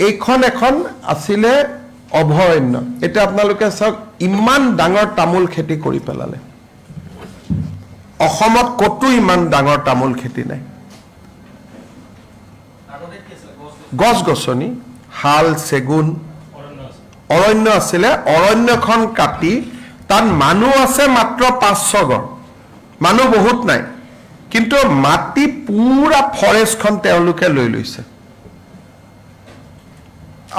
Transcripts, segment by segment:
এইখন এখন আছিলে অভয়াৰণ্য এটা আপোনালোকে চাওক ইমান ডাঙৰ তামোল খেতি কৰি পেলালে অসমত কতো ইমান ডাঙৰ তামোল খেতি নাই গছ গছনি হাল সেগুন অৰণ্য আছিলে অৰণ্যখন কাটি তাত মানুহ আছে মাত্ৰ 500 ঘৰ মানুহ বহুত নাই কিন্তু মাটি পুৰা ফৰেষ্টখন তেওঁলোকে লৈ লৈছে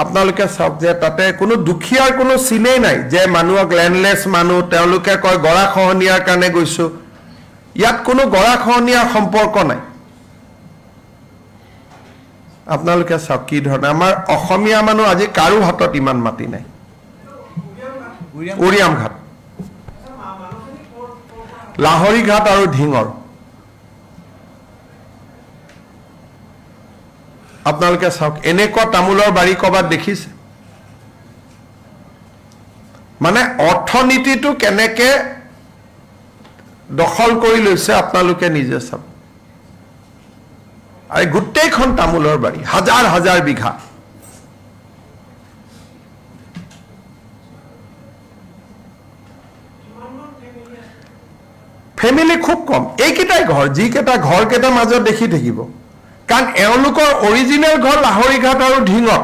আপোনালোকে চাওক যে তাতে কোনো দুখিয়াৰ কোনো চিনেই নাই যে মানুহক ল্যান্ডলেস মানুহ তেওঁলোকে কয় গৰাখহনীয়াৰ কাৰণে গৈছো ইয়াত কোনো গৰাখহনীয়াৰ সম্পৰ্ক নাই আপোনালোকে চাওক কি ধৰণে আমাৰ অসমীয়া মানুহ আজি কাৰো হাতত ইমান মাটি নাই উৰিয়াম ঘাট লাহৰি ঘাট আৰু ঢিঙৰ আপোনালোকে চাওক এনেকুৱা তামোলৰ বাৰী কবাত দেখিছে মানে অৰ্থনীতিটো কেনেকে দখল কৰি লৈছে আপোনালোকে নিজে চাওক আৰু গোটেইখন তামোলৰ বাৰী হাজাৰ হাজাৰ বিঘা ফ্যামিলি খুব কম এইকেইটাই ঘৰ যিকেইটা ঘৰ কেইটা মাজত দেখি থাকিব কাৰণ এওঁলোকৰ অৰিজিনেল ঘৰ লাহৰি ঘাট আৰু ঢিঙত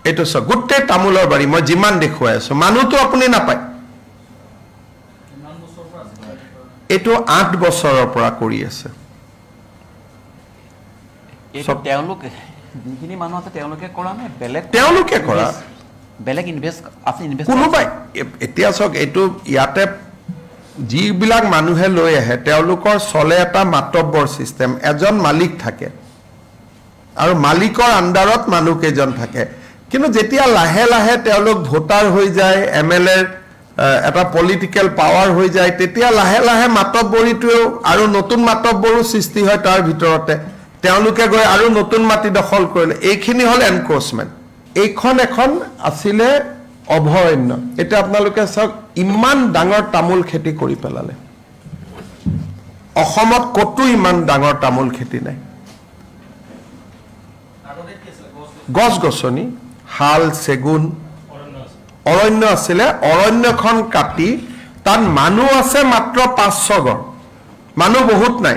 এইটো সব গোটেই তামোলৰ বাৰী মই যিমান দেখুৱাই আছো মানুহটো আপুনি নাপায় এইটো 8 বছৰৰ পৰা কৰি আছে এইটো তেওঁলোকে যিখিনি মানুহ আছে তেওঁলোকে কৰা নে বেলেগ তেওঁলোকে কৰা বেলেগ ইনভেস্ট আপনি ইনভেস্ট কোনোবাই এতিয়া চাওক এইটো ইয়াতে যিবিলাক মানুহে লৈ আহে তেওঁলোকৰ চলে এটা মাতব্বৰ সিস্টেম এজন মালিক থাকে আৰু মালিকৰ আন্ডাৰত মানুহ কেজন থাকে কিন্তু যেতিয়া লাহে লাহে তেওঁলোক ভোটাৰ হৈ যায় এমএলএ এটা পলিটিক্যাল পাৱাৰ হৈ যায় তেতিয়া লাহে লাহে মাতব্বৰীটো আৰু নতুন মাতব্বৰো সৃষ্টি হয় তাৰ ভিতৰতে তেওঁলোকে গৈ আৰু নতুন মাটি দখল কৰিলে এইখিনি হল এনক্ৰোচমেন্ট এইখন এখন আছিলে অভয়াৰণ্য এটা আপোনালোকে চাওক ইমান ডাঙৰ তামোল খেতি কৰি পেলালে অসমত কতো ইমান ডাঙৰ তামোল খেতি নাই গছ গছনি হাল সেগুন অৰণ্য আছিলে অৰণ্যখন কাটি তাত মানুহ আছে মাত্ৰ 500 ঘৰ মানুহ বহুত নাই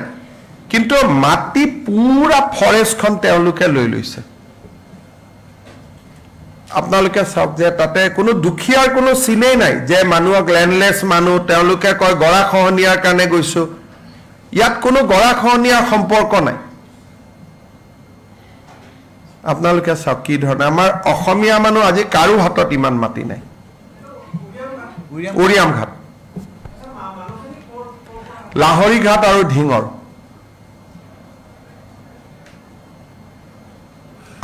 কিন্তু মাটি পুৰা ফৰেষ্টখন তেওঁলোকে লৈ লৈছে আপোনালোকে চাওক যে তাতে কোনো দুখিয়াৰ কোনো চিনেই নাই যে মানুহক ল্যান্ডলেস মানুহ তেওঁলোকে কয় গৰাখহনীয়াৰ কাৰণে গৈছো ইয়াত কোনো গৰাখহনীয়াৰ সম্পৰ্ক নাই আপোনালোকে চাওক কি ধৰণে আমাৰ অসমীয়া মানুহ আজি কাৰো হাতত ইমান মাটি নাই উৰিয়াম ঘাট লাহৰি ঘাট আৰু ঢিঙৰ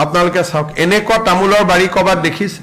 আপোনালোকে চাওক এনেকুৱা তামোলৰ বাৰী কবাত দেখিছে